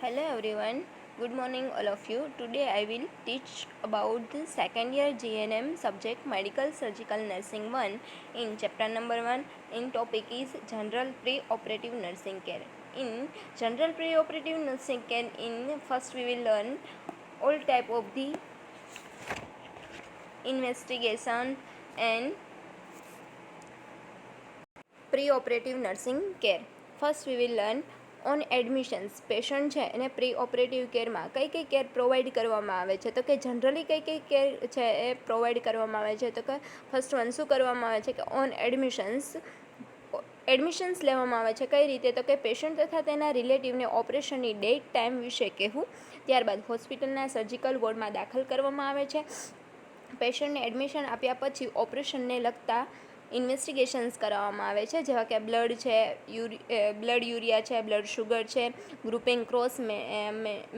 Hello everyone, good morning all of you. Today I will teach about the second year GNM subject Medical Surgical Nursing 1 in chapter number 1. In topic is General Pre-Operative Nursing Care. In General Pre-Operative Nursing Care, in first we will learn all type of the investigation and pre-operative nursing care. First we will learn on admissions patient છે એને pre operative કેરમાં કઈ care provide કરવામાં આવે છે, તો કે generally કઈ care છે એ પ્રોવાઈડ કરવામાં આવે છે. તો કે ફર્સ્ટ વન શું કરવામાં આવે છે કે ઓન એડમિશન્સ લેવામાં આવે છે. કઈ રીતે, તો કે પેશન્ટ તથા તેના રિલેટિવને ઓપરેશનની ડેટ ટાઈમ વિશે કહેવું. ત્યારબાદ હોસ્પિટલના સર્જિકલ વોર્ડમાં દાખલ કરવામાં આવે છે. પેશન્ટને એડમિશન આપ્યા પછી ઓપરેશનને લગતા ઇન્વેસ્ટિગેશન્સ કરાવવામાં આવે છે, જેવા કે બ્લડ છે, બ્લડ યુરિયા છે, બ્લડ શુગર છે, ગ્રુપિંગ ક્રોસ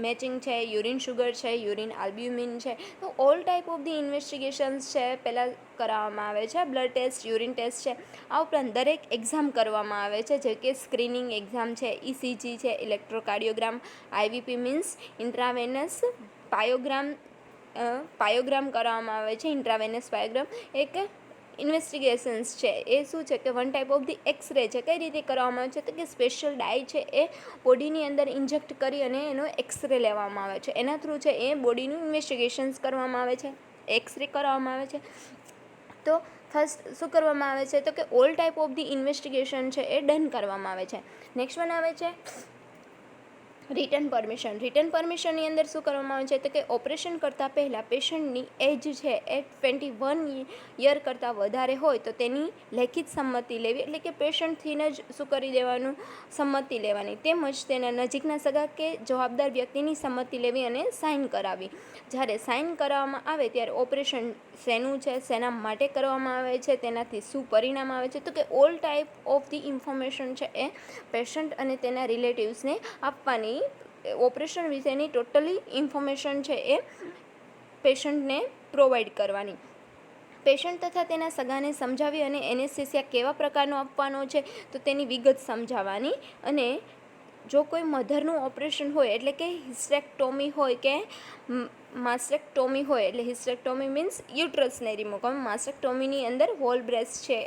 મેચિંગ છે, યુરિન શુગર છે, યુરિન આલ્બ્યુમિન છે. તો all type of the investigations છે પહેલાં કરાવવામાં આવે છે. બ્લડ ટેસ્ટ, યુરિન ટેસ્ટ છે. આ ઉપરાંત દરેક એક્ઝામ કરવામાં આવે છે, જે કે સ્ક્રીનિંગ એક્ઝામ છે, ઇસીજી છે, ઇલેક્ટ્રોકાર્ડિયોગ્રામ, આઈવીપી મીન્સ ઇન્ટ્રાવેનસ પાયોગ્રામ કરવામાં આવે છે. ઇન્ટ્રાવેનસ પાયોગ્રામ એક ઇન્વેસ્ટિગેશન્સ છે. એ શું છે કે one type of the x-ray છે. કઈ રીતે કરવામાં આવે છે, તો કે સ્પેશિયલ ડાય છે એ બોડીની અંદર ઇન્જેક્ટ કરી અને એનો એક્સરે લેવામાં આવે છે. એના થ્રુ છે એ બોડીનું ઇન્વેસ્ટિગેશન્સ કરવામાં આવે છે, એક્સરે કરવામાં આવે છે. તો ફર્સ્ટ શું કરવામાં આવે છે, તો કે all type of the investigation છે એ ડન કરવામાં આવે છે. નેક્સ્ટ વન આવે છે રિટર્ન પરમિશન. રિટર્ન પરમિશનની અંદર શું કરવામાં આવે છે, તો કે ઓપરેશન કરતાં પહેલાં પેશન્ટની એજ છે એ 21 યર કરતાં વધારે હોય તો તેની લેખિત સંમતિ લેવી, એટલે કે પેશન્ટથીને જ શું કરી દેવાનું, સંમતિ લેવાની. તેમજ તેના નજીકના સગા કે જવાબદાર વ્યક્તિની સંમતિ લેવી અને સાઇન કરાવી. જ્યારે સાઇન કરાવવામાં આવે ત્યારે ઓપરેશન શેનું છે, શેના માટે કરવામાં આવે છે, તેનાથી શું પરિણામ આવે છે, તો કે all type of the information છે એ પેશન્ટ અને તેના રિલેટિવ્સને આપવાની. ઓપરેશન વિશેની ટોટલી ઇન્ફોર્મેશન છે એ પેશન્ટને પ્રોવાઈડ કરવાની. પેશન્ટ તથા તેના સગાને સમજાવી અને એનેસ્થેસિયા કેવા પ્રકારનો આપવાનો છે તો તેની વિગત સમજાવવાની. અને જો કોઈ મધરનું ઓપરેશન હોય, એટલે કે હિસ્ટેક્ટોમી હોય કે માસ્ટેક્ટોમી હોય, એટલે હિસ્ટેક્ટોમી મીન્સ યુટ્રસને રિમૂવ કરવામાં, માસ્ટેક્ટોમીની અંદર હોલ બ્રેસ્ટ છે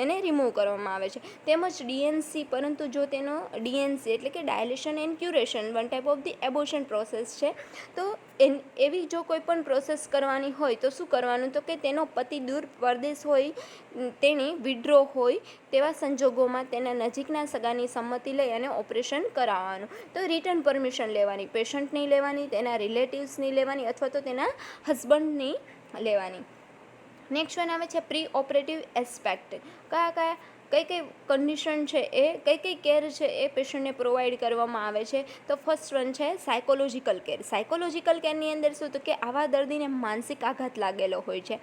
એને રિમૂવ કરવામાં આવે છે. તેમજ ડીએનસી, પરંતુ જો તેનો ડીએનસી એટલે કે dilation and curation one type of the abortion process છે, તો એવી જો કોઈ પણ પ્રોસેસ કરવાની હોય તો શું કરવાનું, તો કે તેનો પતિ દૂર પરદેશ હોય, તેની વિડ્રો હોય તેવા સંજોગોમાં તેના નજીકના સગાની સંમતિ લઈ અને ઓપરેશન કરાવવાનું. તો રિટર્ન પરમિશન લેવાની, પેશન્ટની લેવાની, તેના રિલેટિવ્સની લેવાની અથવા તો તેના હસબન્ડની લેવાની. નેક્સ્ટ વન આવે છે પ્રી ઓપરેટિવ એસ્પેક્ટ. કઈ કન્ડિશન છે એ કઈ કેર છે એ પેશન્ટને પ્રોવાઈડ કરવામાં આવે છે. તો ફર્સ્ટ વન છે સાયકોલોજીકલ કેર. સાયકોલોજીકલ કેરની અંદર શું, તો કે આવા દર્દીને માનસિક આઘાત લાગેલો હોય છે,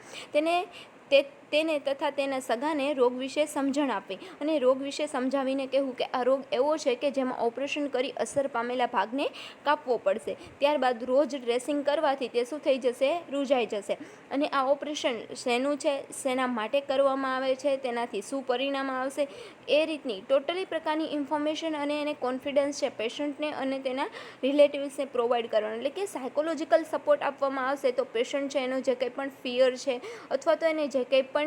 તેને તથા તેના સગાને રોગ વિશે સમજણ આપી અને રોગ વિશે સમજાવીને કહેવું કે આ રોગ એવો છે કે જેમાં ઓપરેશન કરી અસર પામેલા ભાગને કાપવો પડશે. ત્યારબાદ રોજ ડ્રેસિંગ કરવાથી તે શું થઈ જશે, રૂજાઈ જશે. અને આ ઓપરેશન શેનું છે, શેના માટે કરવામાં આવે છે, તેનાથી શું પરિણામ આવશે, એ રીતની ટોટલી પ્રકારની ઇન્ફોર્મેશન અને એને કોન્ફિડન્સ છે પેશન્ટને અને તેના રિલેટિવ્સને પ્રોવાઈડ કરવાનો. એટલે કે સાયકોલોજીકલ સપોર્ટ આપવામાં આવશે તો પેશન્ટ છે એનો જે કંઈ પણ ફિયર છે અથવા તો એને જે કંઈ પણ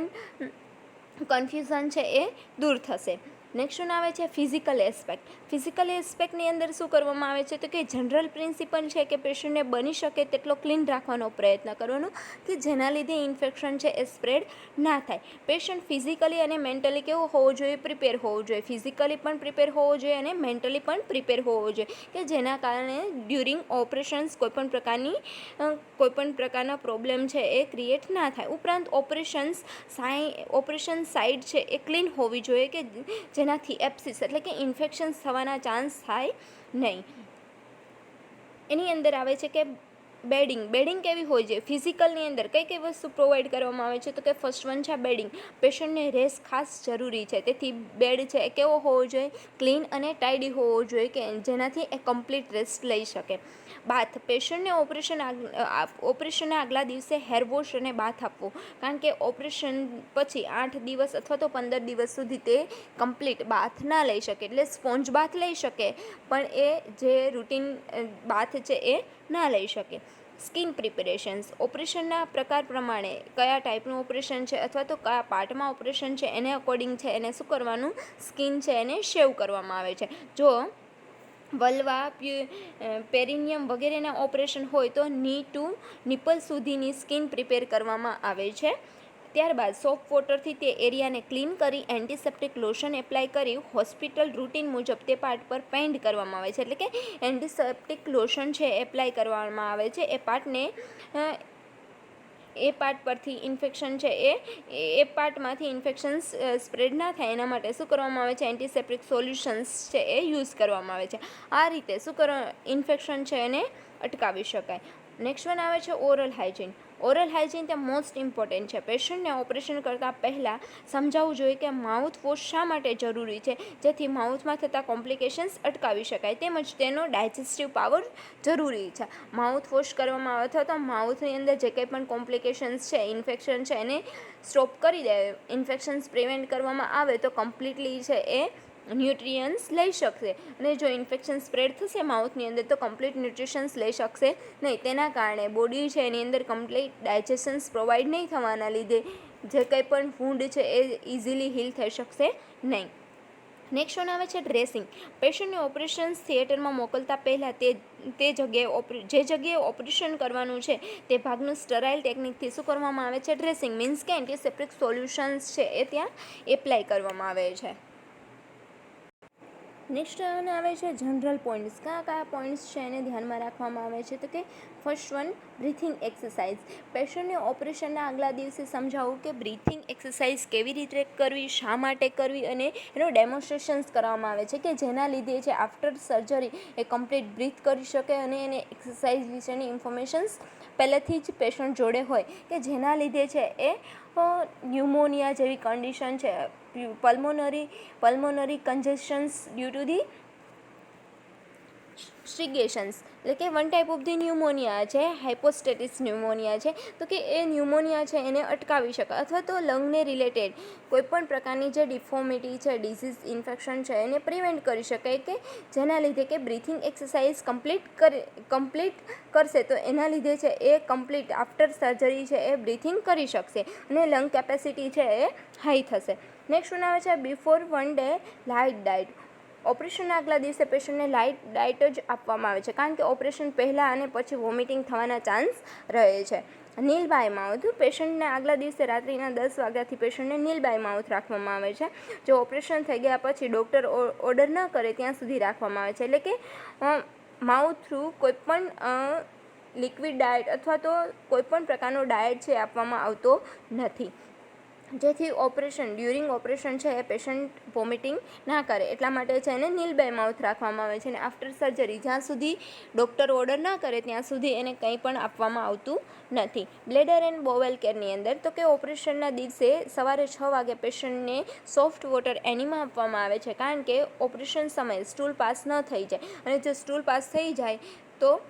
કન્ફ્યુઝન છે એ દૂર થશે. નેક્સ્ટ વન આવે છે ફિઝિકલ એસ્પેક્ટ. ફિઝિકલ એસ્પેક્ટની અંદર શું કરવામાં આવે છે, તો કે જનરલ પ્રિન્સિપલ છે કે પેશન્ટને બની શકે તેટલો ક્લીન રાખવાનો પ્રયત્ન કરવાનો, કે જેના લીધે ઇન્ફેક્શન છે એ સ્પ્રેડ ના થાય. પેશન્ટ ફિઝિકલી અને મેન્ટલી કેવો હોવો જોઈએ, પ્રિપેર હોવો જોઈએ. ફિઝિકલી પણ પ્રિપેર હોવો જોઈએ અને મેન્ટલી પણ પ્રિપેર હોવો જોઈએ, કે જેના કારણે ડ્યુરિંગ ઓપરેશન્સ કોઈપણ પ્રકારના પ્રોબ્લેમ છે એ ક્રિએટ ના થાય. ઉપરાંત ઓપરેશન સાઇડ છે એ ક્લીન હોવી જોઈએ, કે જેનાથી એપ્સિસ એટલે કે ઇન્ફેક્શન્સ થવાના ચાન્સ થાય નહીં. એની અંદર આવે છે કે બેડિંગ કેવી હોય છે, ફિઝિકલની અંદર કઈ વસ્તુ પ્રોવાઈડ કરવામાં આવે છે, તો કે ફર્સ્ટ વન છે બેડિંગ. પેશન્ટને રેસ્ટ ખાસ જરૂરી છે, તેથી બેડ છે એ કેવો હોવો જોઈએ, ક્લીન અને ટાઇડી હોવો જોઈએ, કે જેનાથી એ કમ્પ્લીટ રેસ્ટ લઈ શકે. બાથ, પેશન્ટને ઓપરેશનના આગલા દિવસે હેર વોશ અને બાથ આપવો, કારણ કે ઓપરેશન પછી 8 દિવસ અથવા તો 15 દિવસ સુધી તે કમ્પ્લીટ બાથ ના લઈ શકે, એટલે સ્પોન્જ બાથ લઈ શકે પણ એ જે રૂટીન બાથ છે એ ના લઈ શકે. સ્કિન પ્રિપેરેશન્સ, ઓપરેશનના પ્રકાર પ્રમાણે કયા ટાઈપનું ઓપરેશન છે અથવા તો કયા પાર્ટમાં ઓપરેશન છે એને અકોર્ડિંગ છે એને શું કરવાનું, સ્કિન છે એને શેવ કરવામાં આવે છે. જો વલ્વા, પેરિનિયમ વગેરેના ઓપરેશન હોય તો ની ટુ નિપલ સુધીની સ્કિન પ્રિપેર કરવામાં આવે છે. ત્યારબાદ સોફ્ટ વોટરથી તે એરિયાને ક્લીન કરી એન્ટિસેપ્ટિક લોશન એપ્લાય કરી હોસ્પિટલ રૂટીન મુજબ તે પાર્ટ પર પેઇન્ટ કરવામાં આવે છે, એટલે કે એન્ટિસેપ્ટિક લોશન છે એપ્લાય કરવામાં આવે છે. એ પાર્ટ પરથી ઇન્ફેક્શન છે એ પાર્ટમાંથી ઇન્ફેક્શન્સ સ્પ્રેડ ના થાય એના માટે શું કરવામાં આવે છે, એન્ટિસેપ્ટિક સોલ્યુશન્સ છે એ યુઝ કરવામાં આવે છે. આ રીતે ઇન્ફેક્શન છે એને અટકાવી શકાય. નેક્સ્ટ વન આવે છે ઓરલ હાઇજીન. ઓરલ હાઇજીન તે મોસ્ટ ઇમ્પોર્ટન્ટ છે. પેશન્ટને ઓપરેશન કરતાં પહેલાં સમજાવવું જોઈએ કે માઉથ વોશ શા માટે જરૂરી છે, જેથી માઉથમાં થતા કોમ્પ્લિકેશન્સ અટકાવી શકાય, તેમજ તેનો ડાયજેસ્ટિવ પાવર જરૂરી છે. માઉથ વોશ કરવામાં આવે અથવા તો માઉથની અંદર જે કંઈ પણ કોમ્પ્લિકેશન્સ છે, ઇન્ફેક્શન છે એને સ્ટોપ કરી દે, ઇન્ફેક્શન્સ પ્રિવેન્ટ કરવામાં આવે તો કમ્પ્લીટલી છે એ ન્યુટ્રિયન્સ લઈ શકશે, અને જો ઇન્ફેક્શન સ્પ્રેડ થશે માઉથની અંદર તો કમ્પ્લીટ ન્યુટ્રિશન્સ લઈ શકશે નહીં. તેના કારણે બોડી છે એની અંદર કમ્પ્લીટ ડાયજેશન્સ પ્રોવાઈડ નહીં થવાના લીધે જે કંઈ પણ વૂન્ડ છે એ ઇઝીલી હીલ થઈ શકશે નહીં. નેક્સ્ટ વન આવે છે ડ્રેસિંગ. પેશન્ટને ઓપરેશન થિયેટરમાં મોકલતા પહેલાં જે જગ્યાએ ઓપરેશન કરવાનું છે તે ભાગનું સ્ટરાઇલ ટેકનિકથી શું કરવામાં આવે છે, ડ્રેસિંગ, મીન્સ કે એન્ટિસેપ્ટિક સોલ્યુશન્સ છે એ ત્યાં એપ્લાય કરવામાં આવે છે. નેક્સ્ટ આવે છે જનરલ પોઈન્ટ્સ. કયા પોઈન્ટ્સ છે એને ધ્યાનમાં રાખવામાં આવે છે, તો કે ફર્સ્ટ વન બ્રીથિંગ એક્સરસાઇઝ. પેશન્ટને ઓપરેશનના આગલા દિવસે સમજાવવું કે બ્રીથિંગ એક્સરસાઇઝ કેવી રીતે કરવી, શા માટે કરવી, અને એનું ડેમોન્સ્ટ્રેશન્સ કરવામાં આવે છે કે જેના લીધે છે આફ્ટર સર્જરી એ કમ્પ્લીટ બ્રીથ કરી શકે અને એને એક્સરસાઇઝ વિશેની ઇન્ફોર્મેશન્સ પહેલેથી જ પેશન્ટ જોડે હોય, કે જેના લીધે છે એ ન્યુમોનિયા જેવી કન્ડિશન છે, પલ્મોનરી કન્જેશન્સ ડ્યુ ટુ ધી સ્ટ્રિગેશન્સ, એટલે કે one type of the pneumonia છે, હાઇપોસ્ટેટિસ ન્યુમોનિયા છે, તો કે એ ન્યુમોનિયા છે એને અટકાવી શકે, અથવા તો લંગને રિલેટેડ કોઈપણ પ્રકારની જે ડિફોર્મિટી છે, ડિઝીઝ, ઇન્ફેક્શન છે એને પ્રિવેન્ટ કરી શકાય, કે જેના લીધે કે બ્રીથિંગ એક્સરસાઇઝ કમ્પ્લીટ કરશે તો એના લીધે છે એ કમ્પ્લીટ આફ્ટર સર્જરી છે એ બ્રીથિંગ કરી શકશે અને લંગ કેપેસિટી છે એ હાઈ થશે. નેક્સ્ટ વન આવે છે બિફોર 1 day લાઇટ ડાયટ. ઓપરેશનના આગલા દિવસે પેશન્ટને લાઇટ ડાયટ જ આપવામાં આવે છે, કારણ કે ઓપરેશન પહેલાં અને પછી વોમિટિંગ થવાના ચાન્સ રહે છે. નીલ બાય માઉથ. પેશન્ટને આગલા દિવસે રાત્રિના 10 વાગ્યાથી પેશન્ટને નીલ બાય માઉથ રાખવામાં આવે છે. જો ઓપરેશન થઈ ગયા પછી ડૉક્ટર ઓર્ડર ન કરે ત્યાં સુધી રાખવામાં આવે છે, એટલે કે માઉથ થ્રુ કોઈપણ લિક્વિડ ડાયટ અથવા તો કોઈપણ પ્રકારનો ડાયટ છે આપવામાં આવતો નથી, જેથી ડ્યુરિંગ ઓપરેશન છે એ પેશન્ટ વોમિટિંગ ના કરે, એટલા માટે છે એને નીલ બાય માઉથ રાખવામાં આવે છે. અને આફ્ટર સર્જરી જ્યાં સુધી ડૉક્ટર ઓર્ડર ના કરે ત્યાં સુધી એને કંઈ પણ આપવામાં આવતું નથી. બ્લેડર એન્ડ બોવેલ કેરની અંદર તો કે ઓપરેશનના દિવસે સવારે 6 વાગે પેશન્ટને સોફ્ટ વોટર એનીમા આપવામાં આવે છે, કારણ કે ઓપરેશન સમયે સ્ટૂલ પાસ ન થઈ જાય, અને જો સ્ટૂલ પાસ થઈ જાય તો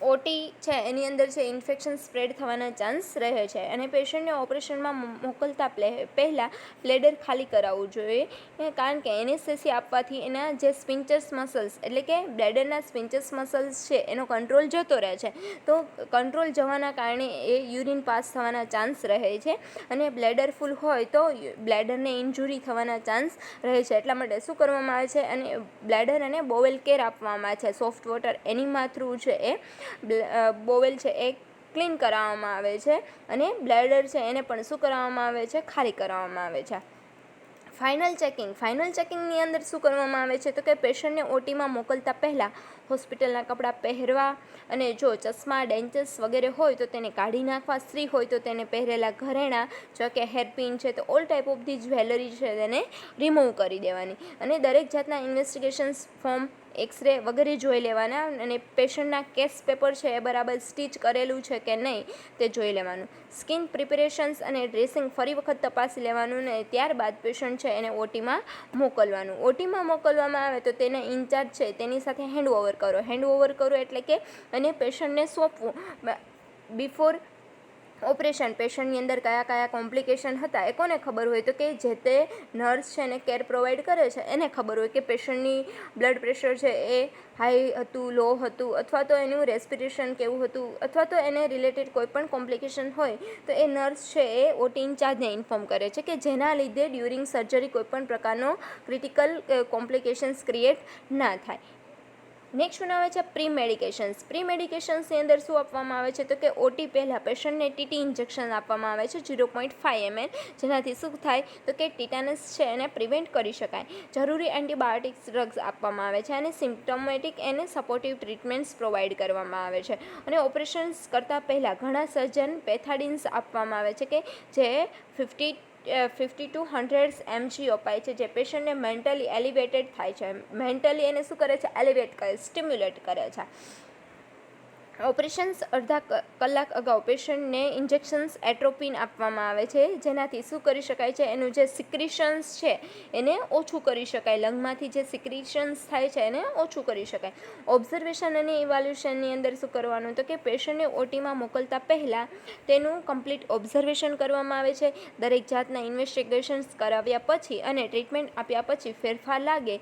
ઓટી છે એની અંદર છે ઇન્ફેક્શન સ્પ્રેડ થવાના ચાન્સ રહે છે. અને પેશન્ટને ઓપરેશનમાં મોકલતા પહેલાં બ્લેડર ખાલી કરાવવું જોઈએ, કારણ કે એનેસ્થેસિયા આપવાથી એના જે સ્પિન્ચર્સ મસલ્સ, એટલે કે બ્લેડરના સ્પિન્ચર્સ મસલ્સ છે એનો કંટ્રોલ જતો રહે છે, તો કંટ્રોલ જવાના કારણે એ યુરિન પાસ થવાના ચાન્સ રહે છે, અને બ્લેડર ફૂલ હોય તો બ્લેડરને ઇન્જુરી થવાના ચાન્સ રહે છે. એટલા માટે શું કરવામાં આવે છે, અને બ્લેડર અને બોવેલ કેર આપવામાં આવે છે. સોફ્ટ વોટર એનીમા થ્રુ છે એ બોવેલ છે એ ક્લીન કરાવવામાં આવે છે, અને બ્લેડર છે એને પણ શું કરાવવામાં આવે છે, ખાલી કરાવવામાં આવે છે. ફાઇનલ ચેકિંગની અંદર શું કરવામાં આવે છે, તો કે પેશન્ટને ઓટીમાં મોકલતા પહેલાં હોસ્પિટલના કપડાં પહેરવા, અને જો ચશ્મા, ડેન્ચર્સ વગેરે હોય તો તેને કાઢી નાખવા, સ્ત્રી હોય તો તેને પહેરેલા ઘરેણાં, જો કે હેરપિન છે તો all type of the jewellery છે તેને રિમૂવ કરી દેવાની, અને દરેક જાતના ઇન્વેસ્ટિગેશન્સ ફોર્મ એક્સરે વગેરે જોઈ લેવાના અને પેશન્ટના કેસ પેપર છે એ બરાબર સ્ટીચ કરેલું છે કે નહીં તે જોઈ લેવાનું. સ્કિન પ્રિપેરેશન્સ અને ડ્રેસિંગ ફરી વખત તપાસી લેવાનું ને ત્યારબાદ પેશન્ટ છે એને ઓટીમાં મોકલવાનું. ઓટીમાં મોકલવામાં આવે તો તેને ઇન્ચાર્જ છે તેની સાથે હેન્ડઓવર કરો. હેન્ડઓવર કરો એટલે કે અને પેશન્ટને સોંપવું. બિફોર ઓપરેશન પેશન્ટની અંદર કયા કયા કોમ્પ્લિકેશન હતા એ કોને ખબર હોય? તો કે જે તે નર્સ છે એને કેર પ્રોવાઈડ કરે છે એને ખબર હોય કે પેશન્ટની બ્લડ પ્રેશર છે એ હાઈ હતું, લો હતું, અથવા તો એનું રેસ્પિરેશન કેવું હતું, અથવા તો એને રિલેટેડ કોઈ પણ કોમ્પ્લિકેશન હોય તો એ નર્સ છે એ ઓટી ઇન્ચાર્જને ઇન્ફોર્મ કરે છે કે જેના લીધે ડ્યુરિંગ સર્જરી કોઈપણ પ્રકારનો ક્રિટિકલ કોમ્પ્લિકેશન્સ ક્રિએટ ના થાય. નેક્સ્ટ વન આવે છે પ્રી મેડિકેશન્સ. પ્રી મેડિકેશન્સની અંદર શું આપવામાં આવે છે? તો કે ઓટી પહેલાં પેશન્ટને ટીટી ઇન્જેક્શન આપવામાં આવે છે 0.5 ml, જેનાથી શું થાય તો કે ટીટાનસ છે એને પ્રિવેન્ટ કરી શકાય. જરૂરી એન્ટીબાયોટિક્સ ડ્રગ્સ આપવામાં આવે છે અને સિમ્પ્ટોમેટિક એને સપોર્ટિવ ટ્રીટમેન્ટ્સ પ્રોવાઈડ કરવામાં આવે છે. અને ઓપરેશન્સ કરતાં પહેલાં ઘણા સર્જન પેથાડિન્સ આપવામાં આવે છે કે જે 50 to 100 mg અપાય છે, જે પેશન્ટને મેન્ટલી એલિવેટેડ થાય છે. મેન્ટલી એને શું કરે છે? એલિવેટ કરે, સ્ટિમ્યુલેટ કરે છે. ઓપરેશન્સ અડધા કલાક અગાઉ પેશન્ટને ઇન્જેક્શન્સ એટ્રોપિન આપવામાં આવે છે, જેનાથી શું કરી શકાય છે? એનું જે સિક્રિશન્સ છે એને ઓછું કરી શકાય. લંગમાંથી જે સિક્રિશન્સ થાય છે એને ઓછું કરી શકાય. ઓબ્ઝર્વેશન અને ઇવાલ્યુશનની અંદર શું કરવાનું? તો કે પેશન્ટને ઓટીમાં મોકલતા પહેલાં તેનું કમ્પ્લીટ ઓબ્ઝર્વેશન કરવામાં આવે છે. દરેક જાતના ઇન્વેસ્ટિગેશન્સ કરાવ્યા પછી અને ટ્રીટમેન્ટ આપ્યા પછી ફેરફાર લાગે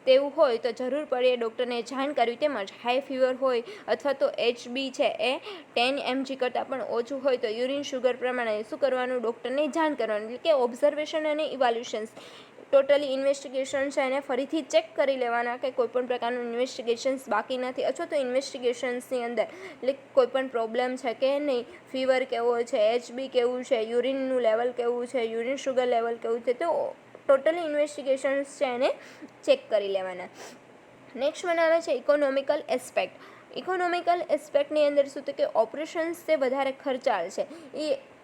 તેવું હોય તો જરૂર પડે ડૉક્ટરને જાણ કરવી. તેમજ હાઈ ફીવર હોય અથવા તો HB છે એ 10 mg કરતાં પણ ઓછું હોય તો યુરિન શુગર પ્રમાણે શું કરવાનું? ડૉક્ટરને જાણ કરવાનું. એટલે કે ઓબ્ઝર્વેશન અને ઇવાલ્યુશન્સ ટોટલી ઇન્વેસ્ટિગેશન છે એને ફરીથી ચેક કરી લેવાના કે કોઈપણ પ્રકારનું ઇન્વેસ્ટિગેશન્સ બાકી નથી, અથવા તો ઇન્વેસ્ટિગેશન્સની અંદર એટલે કોઈપણ પ્રોબ્લેમ છે કે નહીં, ફીવર કેવો છે, HB કેવું છે, યુરિનનું લેવલ કેવું છે, યુરિન શુગર લેવલ કેવું છે, તો ટોટલી ઇન્વેસ્ટિગેશન્સ છે એને ચેક કરી લેવાના. નેક્સ્ટ વન આવે છે ઇકોનોમિકલ એસ્પેક્ટ. ઇકોનોમિકલ એસ્પેક્ટની અંદર શું તો કે ઓપરેશન્સ તે વધારે ખર્ચાળ છે.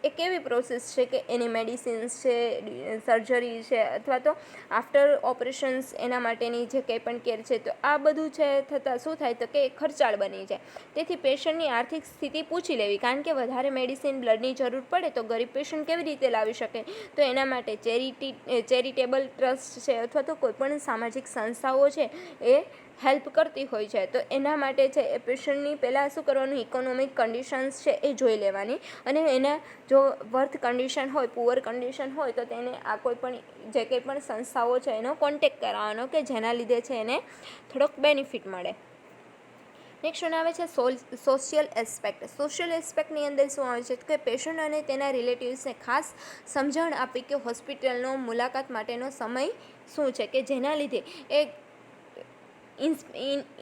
એ કેવી પ્રોસેસ છે કે એની મેડિસિન્સ છે, સર્જરી છે, અથવા તો આફ્ટર ઓપરેશન્સ એના માટેની જે કંઈ પણ કેર છે, તો આ બધું છે થતાં શું થાય તો કે ખર્ચાળ બની જાય. તેથી પેશન્ટની આર્થિક સ્થિતિ પૂછી લેવી, કારણ કે વધારે મેડિસિન બ્લડની જરૂર પડે તો ગરીબ પેશન્ટ કેવી રીતે લાવી શકે? તો એના માટે ચેરિટેબલ ટ્રસ્ટ છે અથવા તો કોઈપણ સામાજિક સંસ્થાઓ છે એ હેલ્પ કરતી હોય છે. તો એના માટે છે એ પેશન્ટની પહેલાં શું કરવાનું? ઇકોનોમિક કન્ડિશન્સ છે એ જોઈ લેવાની અને એના જો વર્થ કન્ડિશન હોય, પુઅર કન્ડિશન હોય તો તેને આ કોઈપણ જે કંઈ પણ સંસ્થાઓ છે એનો કોન્ટેક્ટ કરાવવાનો કે જેના લીધે છે એને થોડોક બેનિફિટ મળે. નેક્સ્ટ વન આવે છે સોશિયલ એસ્પેક્ટ. સોશિયલ એસ્પેક્ટની અંદર શું આવે છે કે પેશન્ટ અને તેના રિલેટિવ્સને ખાસ સમજણ આપી કે હોસ્પિટલનો મુલાકાત માટેનો સમય શું છે કે જેના લીધે એ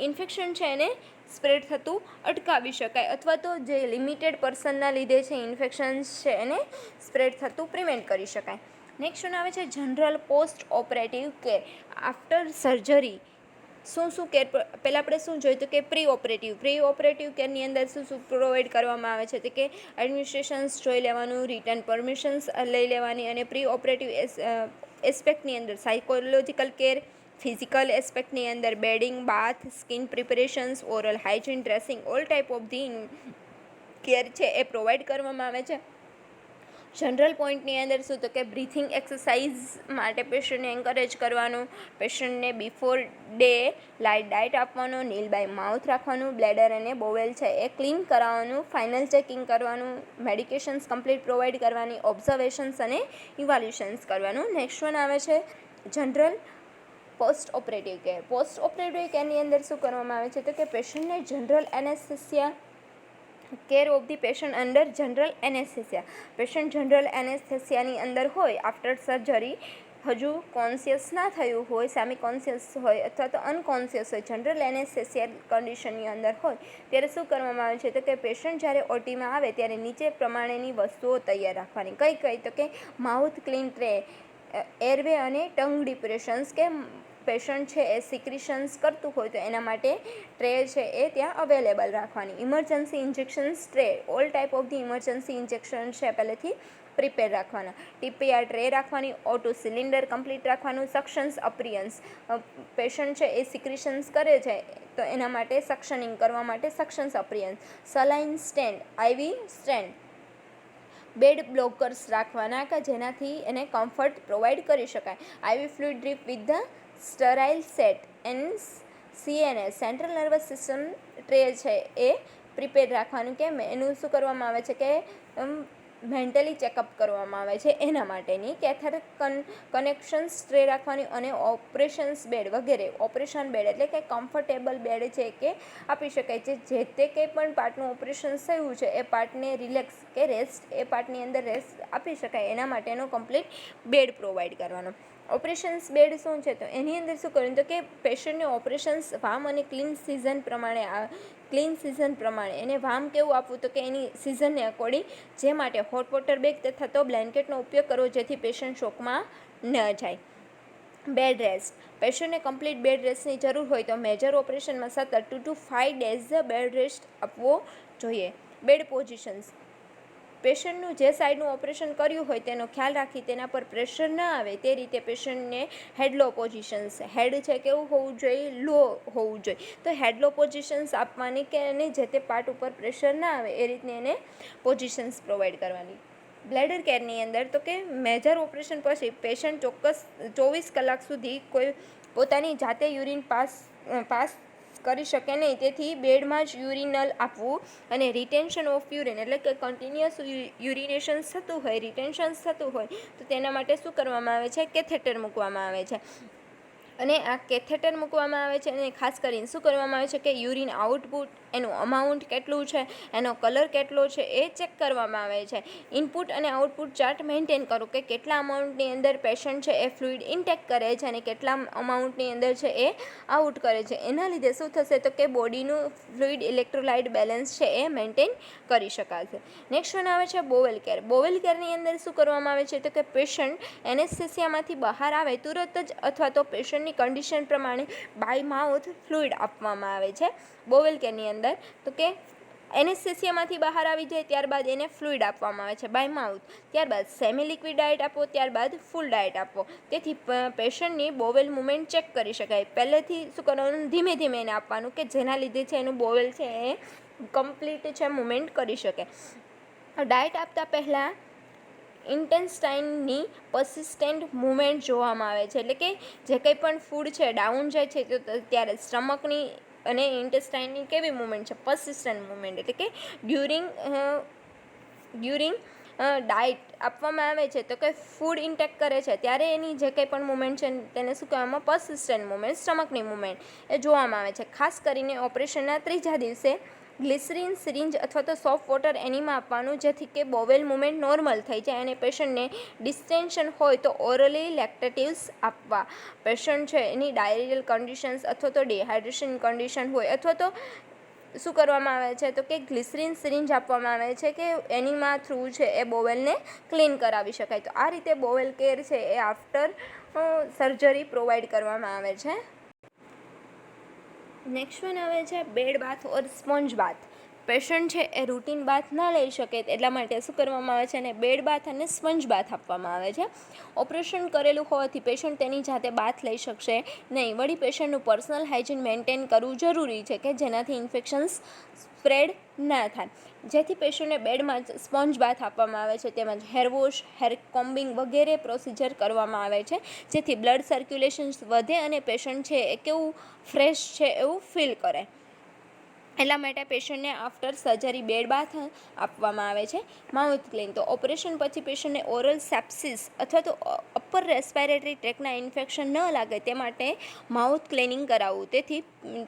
ઇન્ફેક્શન છે એને સ્પ્રેડ થતું અટકાવી શકાય, અથવા તો જે લિમિટેડ પર્સનના લીધે છે ઇન્ફેક્શન્સ છે એને સ્પ્રેડ થતું પ્રિવેન્ટ કરી શકાય. નેક્સ્ટ વન આવે છે general post operative care. After surgery શું કેર? પહેલાં આપણે શું જોયું તો કે પ્રી ઓપરેટિવ કેરની અંદર શું પ્રોવાઈડ કરવામાં આવે છે? તો કે એડમિનિસ્ટ્રેશન્સ જોઈ લેવાનું, રિટર્ન પરમિશન્સ લઈ લેવાની, અને પ્રી ઓપરેટિવ એસ્પેક્ટની અંદર સાયકોલોજીકલ કેર, ફિઝિકલ એસ્પેક્ટની અંદર bedding, bath, skin preparations, oral hygiene, dressing, all type of the care છે એ પ્રોવાઈડ કરવામાં આવે છે. જનરલ પોઈન્ટની અંદર શું તો કે બ્રીથિંગ એક્સરસાઇઝ માટે પેશન્ટને એન્કરેજ કરવાનું, પેશન્ટને બિફોર ડે લાઇટ ડાયટ આપવાનું, નીલ બાય માઉથ રાખવાનું, બ્લેડર અને બોવેલ છે એ ક્લીન કરાવવાનું, ફાઇનલ ચેકિંગ કરવાનું, મેડિકેશન્સ કમ્પ્લીટ પ્રોવાઈડ કરવાની, ઓબ્ઝર્વેશન્સ અને ઇવાલ્યુશન્સ કરવાનું. નેક્સ્ટ વન આવે છે general post operative care. Post operative કેરની અંદર શું કરવામાં આવે છે તો કે પેશન્ટને general anaesthesia care of the patient under general anaesthesia. Patient general એનેસ્થેસિયાની અંદર હોય આફ્ટર સર્જરી, હજુ કોન્શિયસ ના થયું હોય, સેમી કોન્શિયસ હોય અથવા તો અનકોન્શિયસ હોય, જનરલ એનેસ્થેસિયા કન્ડિશનની અંદર હોય ત્યારે શું કરવામાં આવે છે તો કે પેશન્ટ જ્યારે ઓટીમાં આવે ત્યારે નીચે પ્રમાણેની વસ્તુઓ તૈયાર રાખવાની. કઈ તો કે માઉથ ક્લીન ટ્રે, એરવે અને ટંગ ડિપ્રેશન્સ, કે પેશન્ટ છે એ સિક્રિશન્સ કરતું હોય તો એના માટે ટ્રે છે એ ત્યાં અવેલેબલ રાખવાની. Emergency injections tray, all type of the emergency injection છે પહેલેથી પ્રિપેર રાખવાના, TPR ટ્રે રાખવાની, O2 સિલિન્ડર કમ્પ્લીટ રાખવાનું, સક્શન્સ અપ્રિયન્સ, પેશન્ટ છે એ સિક્રિશન્સ કરે છે તો એના માટે સક્શનિંગ કરવા માટે સક્શન્સ અપ્રિયન્સ, સલાઇન સ્ટેન્ડ, IV સ્ટેન્ડ, બેડ બ્લોકર્સ રાખવાના કે જેનાથી એને કમ્ફર્ટ પ્રોવાઈડ કરી શકાય, IV fluid drip with the sterile set, CNS central nervous system tray છે એ પ્રિપેર રાખવાનું કે એનું શું કરવામાં આવે છે કે મેન્ટલી ચેકઅપ કરવામાં આવે છે એના માટેની, કેથેટર કનેક્શન્સ ટ્રે રાખવાની અને ઓપરેશન્સ બેડ વગેરે, ઓપરેશન બેડ એટલે કે કમ્ફર્ટેબલ બેડ છે કે આપી શકાય છે, જે તે કંઈ પણ પાર્ટનું ઓપરેશન થયું છે એ પાર્ટને રિલેક્સ કે રેસ્ટ, એ પાર્ટની અંદર રેસ્ટ આપી શકાય એના માટેનો કમ્પ્લીટ બેડ પ્રોવાઈડ કરવાનો. ઓપરેશન્સ બેડ શું છે તો એની અંદર શું કરવું તો કે પેશન્ટને ઓપરેશન્સ વામ અને ક્લીન સિઝન પ્રમાણે એને વામ કેવું આપવું તો કે એની સિઝનને અકોર્ડિંગ, જે માટે હોટ વોટર બેગ તથા તો બ્લેન્કેટનો ઉપયોગ કરવો જેથી પેશન્ટ શોકમાં ન જાય. બેડ રેસ્ટ, પેશન્ટને કમ્પ્લીટ બેડ રેસ્ટની જરૂર હોય તો મેજર ઓપરેશનમાં સતત 2 to 5 days બેડ રેસ્ટ આપવો જોઈએ. બેડ પોઝિશન્સ, પેશન્ટનું જે સાઈડનું ઓપરેશન કર્યું હોય તેનો ખ્યાલ રાખી તેના પર પ્રેશર ન આવે તે રીતે પેશન્ટને હેડલો પોઝિશન્સ, હેડ છે કેવું હોવું જોઈએ, લો હોવું જોઈએ, તો હેડલો પોઝિશન્સ આપવાની કે એને જે તે પાર્ટ ઉપર પ્રેશર ના આવે એ રીતની એને પોઝિશન્સ પ્રોવાઈડ કરવાની. બ્લેડર કેરની અંદર તો કે મેજર ઓપરેશન પછી પેશન્ટ ચોક્કસ 24 કલાક સુધી કોઈ પોતાની જાતે યુરિન પાસ કરી શકે નહીં, તેથી બેડમાં જ યુરિનલ આપવું અને રિટેન્શન ઓફ યુરિન એટલે કે કન્ટિન્યુઅસ યુરિનેશન્સ થતું હોય, રિટેન્શન્સ થતું હોય તો તેના માટે શું કરવામાં આવે છે, કેથેટર મૂકવામાં આવે છે. અને આ કેથેટર મૂકવામાં આવે છે અને ખાસ કરીને શું કરવામાં આવે છે કે યુરિન આઉટપુટ, એનું અમાઉન્ટ કેટલું છે, એનો કલર કેટલો છે એ ચેક કરવામાં આવે છે. ઇનપુટ અને આઉટપુટ ચાર્ટ મેન્ટેન કરો કે કેટલા અમાઉન્ટની અંદર પેશન્ટ છે એ ફ્લુઇડ ઇન્ટેક કરે છે અને કેટલા અમાઉન્ટની અંદર છે એ આઉટ કરે છે. એના લીધે શું થશે તો કે બોડીનું ફ્લુઇડ ઇલેક્ટ્રોલાઇટ બેલેન્સ છે એ મેન્ટેન કરી શકાશે. નેક્સ્ટ વન આવે છે બોવેલ કેર. બોવેલ કેરની અંદર શું કરવામાં આવે છે તો કે પેશન્ટ એનેસ્થેસિયામાંથી બહાર આવે તુરત જ અથવા તો પેશન્ટની કન્ડિશન પ્રમાણે બાય માઉથ ફ્લુઇડ આપવામાં આવે છે બોવેલ કેરની અંદર. તો કે એનેસ્થેસિયામાંથી બહાર આવી જાય ત્યારબાદ એને ફ્લુઇડ આપવામાં આવે છે બાય માઉથ, ત્યારબાદ સેમી લિક્વિડ ડાયટ આપો, ત્યારબાદ ફૂલ ડાયટ આપો, તેથી પેશન્ટની બોવેલ મુવમેન્ટ ચેક કરી શકાય. પહેલેથી શું કરવાનું, ધીમે ધીમે એને આપવાનું કે જેના લીધે છે એનું બોવેલ છે એ કમ્પ્લીટ છે મુવમેન્ટ કરી શકે. ડાયટ આપતા પહેલાં ઇન્ટેસ્ટાઇનની પર્સિસ્ટન્ટ મૂવમેન્ટ જોવામાં આવે છે, એટલે કે જે કંઈ પણ ફૂડ છે ડાઉન જાય છે તો ત્યારે સ્ટમકની અને ઇન્ટેસ્ટાઇનની કેવી મૂવમેન્ટ છે, પર્સિસ્ટન્ટ મૂવમેન્ટ, એટલે કે ડ્યુરિંગ ડાયટ આપવામાં આવે છે તો કે ફૂડ ઇન્ટેક કરે છે ત્યારે એની જે કંઈ પણ મૂવમેન્ટ છે તેને શું કહેવામાં, પર્સિસ્ટન્ટ મૂવમેન્ટ, સ્ટમકની મૂવમેન્ટ એ જોવામાં આવે છે. ખાસ કરીને ઓપરેશનના 3જા દિવસે ગ્લિસરીન સિરિંજ અથવા તો સોફ્ટ વોટર એનીમાં આપવાનું જેથી કે બોવેલ મૂવમેન્ટ નોર્મલ થઈ જાય અને પેશન્ટને ડિસ્ટેન્શન હોય તો ઓરલી લેક્ટેટિવ્સ આપવા. પેશન્ટ છે એની ડાયરિયલ કન્ડિશન્સ અથવા તો ડિહાઇડ્રેશન કન્ડિશન હોય અથવા તો શું કરવામાં આવે છે તો કે ગ્લિસરીન સિરિંજ આપવામાં આવે છે કે એનીમાં થ્રુ છે એ બોવેલને ક્લીન કરાવી શકાય. તો આ રીતે બોવેલ કેર છે એ આફ્ટર સર્જરી પ્રોવાઈડ કરવામાં આવે છે. નેક્સ્ટ વન આવે છે બેડ બાથ ઓર સ્પોન્જ બાથ. પેશન્ટ છે એ રૂટીન બાથ ના લઈ શકે એટલા માટે શું કરવામાં આવે છે અને બેડ બાથ અને સ્પંજ બાથ આપવામાં આવે છે. ઓપરેશન કરેલું હોવાથી પેશન્ટ તેની જાતે બાથ લઈ શકશે નહીં. વળી પેશન્ટનું પર્સનલ હાઇજીન મેન્ટેન કરવું જરૂરી છે કે જેનાથી ઇન્ફેક્શન્સ સ્પ્રેડ ના થાય. જેથી પેશન્ટને બેડમાં જ સ્પોન્જ બાથ આપવામાં આવે છે, તેમજ હેર વોશ, હેર કોમ્બિંગ વગેરે પ્રોસિજર કરવામાં આવે છે જેથી બ્લડ સર્ક્યુલેશન વધે અને પેશન્ટ છે એ કેવું ફ્રેશ છે એવું ફીલ કરે. એટલા માટે પેશન્ટને આફ્ટર સર્જરી બેડ બાથ આપવામાં આવે છે. માઉથ ક્લીન, તો ઓપરેશન પછી પેશન્ટને ઓરલ સેપ્સિસ અથવા તો અપર રેસ્પિરેટરી ટ્રેકના ઇન્ફેક્શન ન લાગે તે માટે માઉથ ક્લિનિંગ કરાવવું. તેથી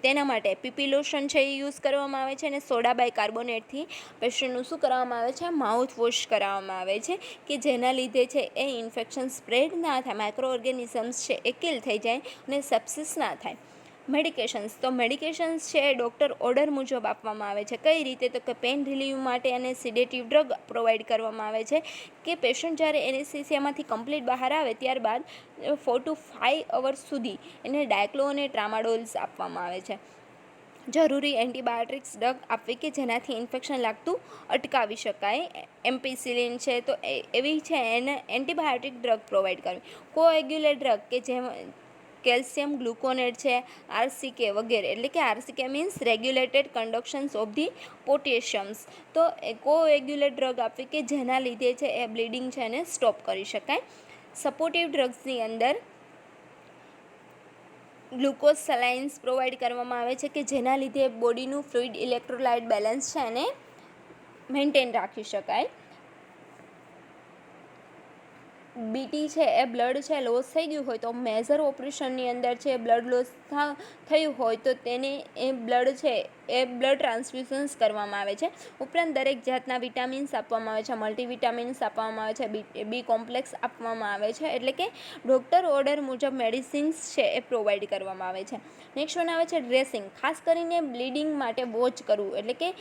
તેના માટે પીપી લોશન છે એ યુઝ કરવામાં આવે છે અને સોડા બાયકાર્બોનેટથી પેશન્ટનું શું કરવામાં આવે છે, માઉથ વોશ કરાવવામાં આવે છે કે જેના લીધે છે એ ઇન્ફેક્શન સ્પ્રેડ ના થાય, માઇક્રો ઓર્ગેનિઝમ્સ છે એ કિલ થઈ જાય અને સેપ્સિસ ના થાય. મેડિકેશન્સ, તો મેડિકેશન્સ છે એ ડૉક્ટર ઓર્ડર મુજબ આપવામાં આવે છે. કઈ રીતે તો કે પેઇન રિલીવ માટે અને સિડેટિવ ડ્રગ પ્રોવાઈડ કરવામાં આવે છે કે પેશન્ટ જ્યારે એનેસ્થેસિયામાંથી કમ્પ્લીટ બહાર આવે ત્યારબાદ 4 to 5 અવર્સ સુધી એને ડાયક્લો અને ટ્રામાડોલ્સ આપવામાં આવે છે. જરૂરી એન્ટીબાયોટિક્સ ડ્રગ આપવી કે જેનાથી ઇન્ફેક્શન લાગતું અટકાવી શકાય. એમ્પિસિલિન છે તો એવી છે એને એન્ટીબાયોટિક ડ્રગ પ્રોવાઈડ કરવી. કોએગ્યુલેટ ડ્રગ કે જેમાં કેલ્શિયમ ગ્લુકોનેટ છે, આરસીકે વગેરે, એટલે કે આરસીકે મીન્સ રેગ્યુલેટેડ કન્ડક્શન્સ ઓફ ધી પોટેશિયમ્સ. તો કોએગ્યુલેટ ડ્રગ આપવી કે જેના લીધે છે એ બ્લીડિંગ છે એને સ્ટોપ કરી શકાય. સપોર્ટિવ ડ્રગ્સની અંદર ગ્લુકોઝ સલાઇન્સ પ્રોવાઈડ કરવામાં આવે છે કે જેના લીધે બોડીનું ફ્લુઇડ ઇલેક્ટ્રોલાઇટ બેલેન્સ છે એને મેન્ટેન રાખી શકાય. બીટી છે એ બ્લડ છે લોસ થઈ ગયું હોય તો મેજર ઓપરેશનની અંદર છે બ્લડ લોસ થયું હોય તો તેને એ બ્લડ છે એ બ્લડ ટ્રાન્સફ્યુઝન્સ કરવામાં આવે છે. ઉપરાંત દરેક જાતના વિટામિન્સ આપવામાં આવે છે, મલ્ટીવિટામિન્સ આપવામાં આવે છે, બી કોમ્પ્લેક્સ આપવામાં આવે છે, એટલે કે ડૉક્ટર ઓર્ડર મુજબ મેડિસિન્સ છે એ પ્રોવાઈડ કરવામાં આવે છે. નેક્સ્ટ વન આવે છે ડ્રેસિંગ. ખાસ કરીને બ્લીડિંગ માટે વોચ કરવું, એટલે કે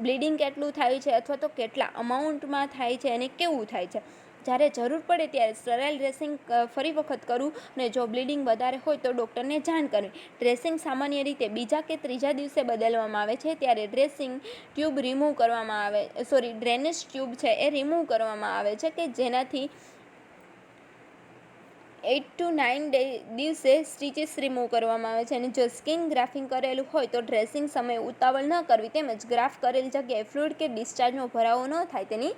બ્લીડિંગ કેટલું થાય છે અથવા તો કેટલા અમાઉન્ટમાં થાય છે અને કેવું થાય છે. જ્યારે જરૂર પડે ત્યારે સ્ટરાઇલ ડ્રેસિંગ ફરી વખત કરવું અને જો બ્લીડિંગ વધારે હોય તો ડૉક્ટરને જાણ કરવી. ડ્રેસિંગ સામાન્ય રીતે બીજા કે ત્રીજા દિવસે બદલવામાં આવે છે. ત્યારે ડ્રેસિંગ ટ્યુબ રિમૂવ કરવામાં આવે ડ્રેનેજ ટ્યુબ છે એ રિમૂવ કરવામાં આવે છે કે જેનાથી 8 to 9 દિવસે સ્ટીચીસ રિમૂવ કરવામાં આવે છે. અને જો સ્કિન ગ્રાફિંગ કરેલું હોય તો ડ્રેસિંગ સમયે ઉતાવળ ન કરવી તેમજ ગ્રાફ કરેલ જગ્યાએ ફ્લુઇડ કે ડિસ્ચાર્જનો ભરાવો ન થાય તેની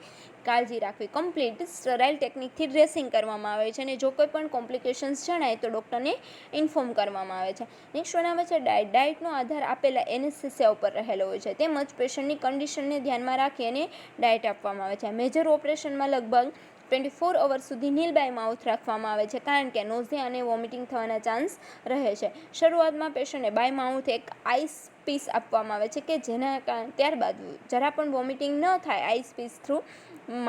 કાળજી રાખવી. કમ્પ્લીટ સ્ટરાઇલ ટેકનિકથી ડ્રેસિંગ કરવામાં આવે છે અને જો કોઈ પણ કોમ્પ્લિકેશન્સ જણાય તો ડૉક્ટરને ઇન્ફોર્મ કરવામાં આવે છે. નેક્સ્ટ વન આવે છે ડાયટ. ડાયટનો આધાર આપેલા એનેસ્થેસિયા ઉપર રહેલો હોય છે તેમજ પેશન્ટની કન્ડિશનને ધ્યાનમાં રાખી અને ડાયટ આપવામાં આવે છે. મેજર ઓપરેશનમાં લગભગ 24 અવર્સ સુધી નીલ બાય માઉથ રાખવામાં આવે છે કારણ કે નોઝિયા અને વોમિટિંગ થવાના ચાન્સ રહે છે. શરૂઆતમાં પેશન્ટને બાય માઉથ એક આઈસ પીસ આપવામાં આવે છે કે જેના કારણે ત્યારબાદ જરા પણ વોમિટિંગ ન થાય. Ice piece through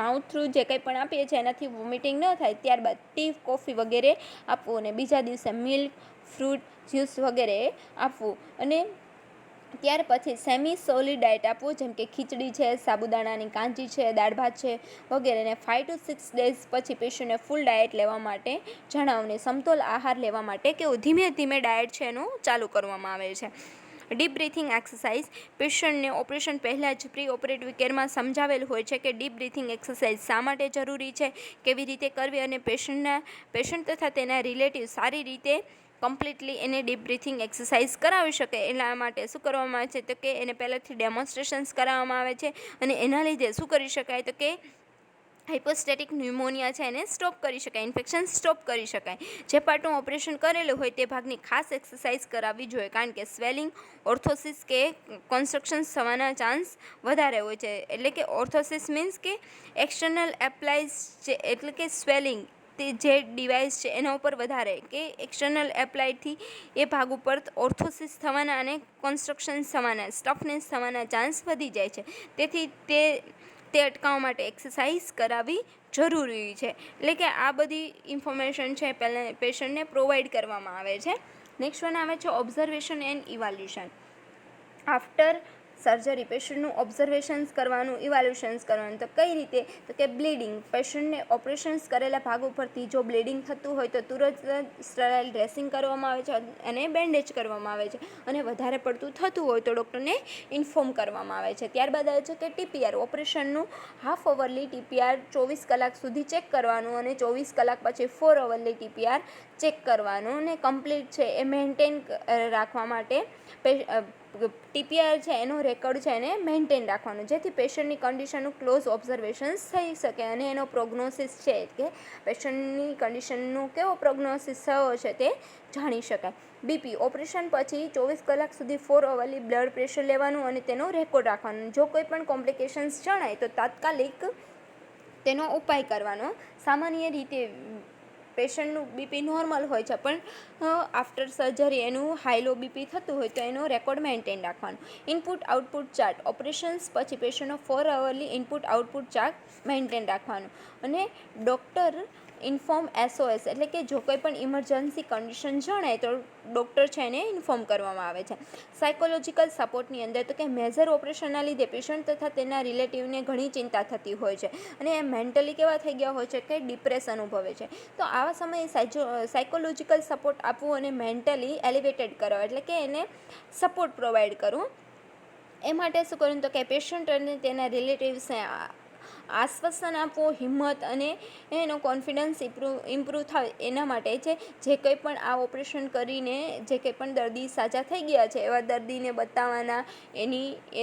mouth through જે કંઈ પણ આપીએ છીએ એનાથી વોમિટિંગ ન થાય. ત્યારબાદ ટી, કોફી વગેરે આપવું અને બીજા દિવસે મિલ્ક, ફ્રૂટ જ્યુસ વગેરે આપવું અને ત્યાર પછી સેમી સોલિડ ડાયટ આપવું જેમ કે ખીચડી છે, સાબુદાણાની કાંજી છે, દાળ ભાત છે વગેરેને 5 to 6 ડેઝ પછી પેશન્ટને ફૂલ ડાયટ લેવા માટે જણાવને સમતોલ આહાર લેવા માટે કે ધીમે ધીમે ડાયટ છે એનું ચાલુ કરવામાં આવે છે. Deep breathing exercise. પેશન્ટને ઓપરેશન પહેલાં જ પ્રી ઓપરેટિવ કેરમાં સમજાવેલ હોય છે કે ડીપ બ્રીથિંગ એક્સરસાઇઝ શા માટે જરૂરી છે, કેવી રીતે કરવી અને પેશન્ટ તથા તેના રિલેટિવ સારી રીતે કમ્પ્લીટલી એને ડીપ બ્રીથિંગ એક્સરસાઇઝ કરાવી શકે એના માટે શું કરવામાં આવે છે તો કે એને પહેલાંથી ડેમોન્સ્ટ્રેશન્સ કરાવવામાં આવે છે અને એના લીધે શું કરી શકાય તો કે હાઇપોસ્ટેટિક ન્યુમોનિયા છે એને સ્ટોપ કરી શકાય, ઇન્ફેક્શન સ્ટોપ કરી શકાય. જે પાર્ટનું ઓપરેશન કરેલું હોય તે ભાગની ખાસ એક્સરસાઇઝ કરાવવી જોઈએ કારણ કે સ્વેલિંગ, ઓર્થોસિસ કે કોન્સ્ટ્રક્શન્સ થવાના ચાન્સ વધારે હોય છે. એટલે કે ઓર્થોસિસ મીન્સ કે એક્સટર્નલ એપ્લાઇઝ છે એટલે કે સ્વેલિંગ તે જે ડિવાઇસ છે એના ઉપર વધારે કે એક્સટર્નલ એપ્લાઇડથી એ ભાગ ઉપર ઓર્થોસિસ થવાના અને કોન્સ્ટ્રક્શન્સ થવાના, સ્ટફનેસ થવાના ચાન્સ વધી જાય છે. તેથી તે અટકાવવા માટે એક્સરસાઇઝ કરાવવી જરૂરી છે. એટલે કે આ બધી ઇન્ફોર્મેશન છે પહેલાં પેશન્ટને પ્રોવાઈડ કરવામાં આવે છે. નેક્સ્ટ વન આવે છે observation and evaluation. After surgery પેશન્ટનું ઓબ્ઝર્વેશન્સ કરવાનું, ઇવાલ્યુશન્સ કરવાનું. તો કઈ રીતે તો કે બ્લીડિંગ. પેશન્ટને ઓપરેશન્સ કરેલા ભાગ ઉપરથી જો બ્લીડિંગ થતું હોય તો તુરંત સ્ટરાઇલ ડ્રેસિંગ કરવામાં આવે છે અને બેન્ડેજ કરવામાં આવે છે અને વધારે પડતું થતું હોય તો ડૉક્ટરને ઇન્ફોર્મ કરવામાં આવે છે. ત્યારબાદ આવે છે કે ટીપીઆર. ઓપરેશનનું હાફ અવરલી ટીપીઆર 24 કલાક સુધી ચેક કરવાનું અને 24 કલાક પછી 4 અવરલી ટીપીઆર ચેક કરવાનું અને કમ્પ્લીટ છે એ મેન્ટેન રાખવા માટે ટીપીઆર છે એનો રેકોર્ડ છે એને મેન્ટેન રાખવાનું જેથી પેશન્ટની કન્ડિશનનું ક્લોઝ ઓબ્ઝર્વેશન્સ થઈ શકે અને એનો પ્રોગ્નોસિસ છે કે પેશન્ટની કન્ડિશનનું કેવો પ્રોગ્નોસિસ થયો છે તે જાણી શકાય. બીપી. ઓપરેશન પછી 24 કલાક સુધી 4 અવરલી બ્લડ પ્રેશર લેવાનું અને તેનો રેકોર્ડ રાખવાનો. જો કોઈ પણ કોમ્પ્લિકેશન્સ જણાય તો તાત્કાલિક તેનો ઉપાય કરવાનો. સામાન્ય રીતે પેશન્ટનું બીપી નોર્મલ હોય છે પણ આફ્ટર સર્જરી એનું હાઈ લો બીપી થતું હોય તો એનો રેકોર્ડ મેન્ટેન રાખવાનો. Input output chart. ઓપરેશન્સ પછી પેશન્ટનો 4 અવરલી ઇનપુટ આઉટપુટ ચાર્ટ મેન્ટેન રાખવાનું અને ડૉક્ટર ઇન્ફોર્મ SOS, એટલે કે જો કોઈ પણ ઇમરજન્સી કન્ડિશન જણાય તો ડૉક્ટર છે એને ઇન્ફોર્મ કરવામાં આવે છે. સાયકોલોજીકલ સપોર્ટની અંદર તો કે મેજર ઓપરેશનના લીધે પેશન્ટ તથા તેના રિલેટિવને ઘણી ચિંતા થતી હોય છે અને એ મેન્ટલી કેવા થઈ ગયા હોય છે કે ડિપ્રેસ અનુભવે છે. તો આવા સમયે સાયકોલોજીકલ સપોર્ટ આપવું અને મેન્ટલી એલિવેટેડ કરવા, એટલે કે એને સપોર્ટ પ્રોવાઈડ કરવું. એ માટે શું કરવું તો કે પેશન્ટ અને તેના રિલેટિવ્સને આશ્વાસન આપવું, હિંમત અને એનો કોન્ફિડન્સ ઇમ્પ્રૂવ થાય એના માટે જે કંઈ પણ આ ઓપરેશન કરીને જે કંઈ પણ દર્દી સાજા થઈ ગયા છે એવા દર્દીને બતાવવાના,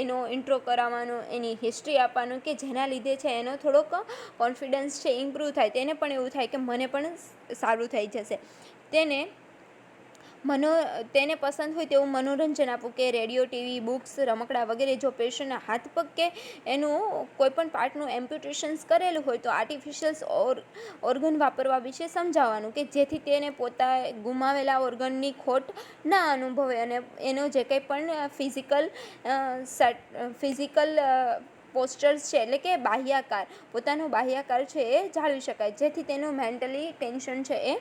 એનો ઇન્ટ્રો કરાવવાનો, એની હિસ્ટ્રી આપવાનું કે જેના લીધે છે એનો થોડોક કોન્ફિડન્સ છે ઇમ્પ્રૂવ થાય, તેને પણ એવું થાય કે મને પણ સારું થઈ જશે. તેને પસંદ હોય તેવું મનોરંજન આપવું, કે રેડિયો, ટીવી, બુક્સ, રમકડા વગેરે. જો પેશન્ટના હાથ પગ કે એનું કોઈપણ પાર્ટનું એમ્પ્યુટેશન્સ કરેલું હોય તો આર્ટિફિશિયલ ઓર્ગન વાપરવા વિશે સમજાવવાનું, કે જેથી તેને ગુમાવેલા ઓર્ગનની ખોટ ના અનુભવે અને એનો જે કંઈ પણ ફિઝિકલ પોસ્ચર્સ છે, એટલે કે પોતાનો બાહ્યાકાર છે એ જાળવી શકાય, જેથી તેનું મેન્ટલી ટેન્શન છે એ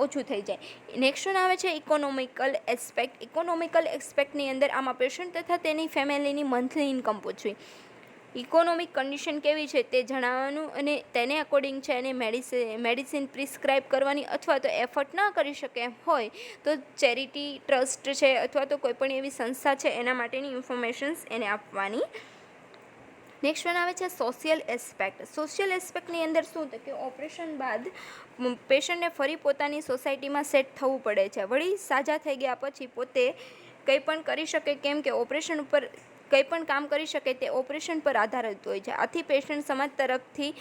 ઓછું થઈ જાય. નેક્સ્ટ વન આવે છે ઇકોનોમિકલ એસ્પેક્ટ. ઇકોનોમિકલ એસ્પેક્ટની અંદર આમાં પેશન્ટ તથા તેની ફેમિલીની મંથલી ઇન્કમ પૂછવી, ઇકોનોમિક કન્ડિશન કેવી છે તે જણાવવાનું અને તેને અકોર્ડિંગ છે એને મેડિસિન પ્રિસ્ક્રાઇબ કરવાની, અથવા તો એફર્ટ ના કરી શકે એમ હોય તો ચેરિટી, ટ્રસ્ટ છે અથવા તો કોઈપણ એવી સંસ્થા છે એના માટેની ઇન્ફોર્મેશન્સ એને આપવાની. નેક્સ્ટ વન આવે છે સોશિયલ એસ્પેક્ટ. સોશિયલ એસ્પેક્ટની અંદર શું તો કે ઓપરેશન બાદ પેશન્ટને ફરી પોતાની સોસાયટીમાં સેટ થવું પડે છે. વળી સાજા થઈ ગયા પછી પોતે કંઈ પણ કરી શકે, કેમ કે ઓપરેશન ઉપર કંઈ પણ કામ કરી શકે તે ઓપરેશન પર આધારિત હોય છે. આથી પેશન્ટ સમાજ તરફથી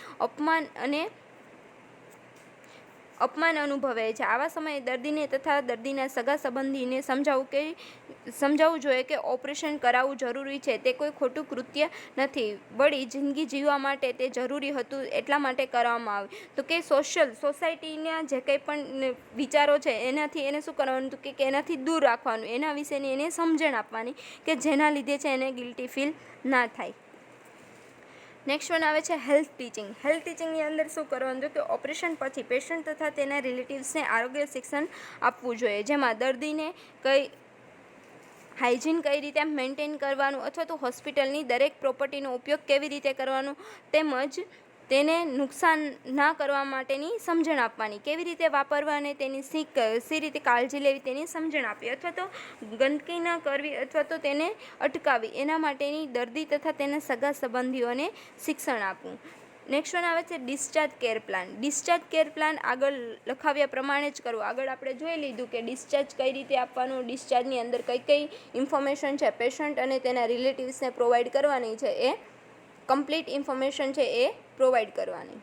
અપમાન અનુભવે છે. આવા સમયે દર્દીને તથા દર્દીના સગા સંબંધીને સમજાવવું જોઈએ કે ઓપરેશન કરાવવું જરૂરી છે, તે કોઈ ખોટું કૃત્ય નથી, વળી જિંદગી જીવવા માટે તે જરૂરી હતું એટલા માટે કરવામાં આવે. તો કે સોસાયટીના જે કંઈ પણ વિચારો છે એનાથી એને શું કરવાનું કે એનાથી દૂર રાખવાનું, એના વિશેની એને સમજણ આપવાની કે જેના લીધે છે એને ગિલ્ટી ફીલ ના થાય. નેક્સ્ટ વન આવે છે હેલ્થ ટીચિંગ. હેલ્થ ટીચિંગની અંદર શું કરવાનું કે ઓપરેશન પછી પેશન્ટ તથા તેના રિલેટિવ્સને આરોગ્ય શિક્ષણ આપવું જોઈએ, જેમાં દર્દીને હાઇજીન કઈ રીતે મેન્ટેન કરવાનું, અથવા તો હોસ્પિટલની દરેક પ્રોપર્ટીનો ઉપયોગ કેવી રીતે કરવાનો, તેમજ તેને નુકસાન ના કરવા માટેની સમજણ આપવાની, કેવી રીતે વાપરવા અને તેની સી રીતે કાળજી લેવી તેની સમજણ આપવી, અથવા તો ગંદકી ન કરવી અથવા તો તેને અટકાવવી એના માટેની દર્દી તથા તેના સગા સંબંધીઓને શિક્ષણ આપવું. નેક્સ્ટ વન આવે છે discharge care plan. Discharge care plan આગળ લખાવ્યા પ્રમાણે જ કરવું. આગળ આપણે જોઈ લીધું કે ડિસ્ચાર્જ કઈ રીતે આપવાનું, ડિસ્ચાર્જની અંદર કઈ ઇન્ફોર્મેશન છે પેશન્ટ અને તેના રિલેટિવ્સને પ્રોવાઈડ કરવાની છે, એ કમ્પ્લીટ ઇન્ફોર્મેશન છે એ પ્રોવાઈડ કરવાની.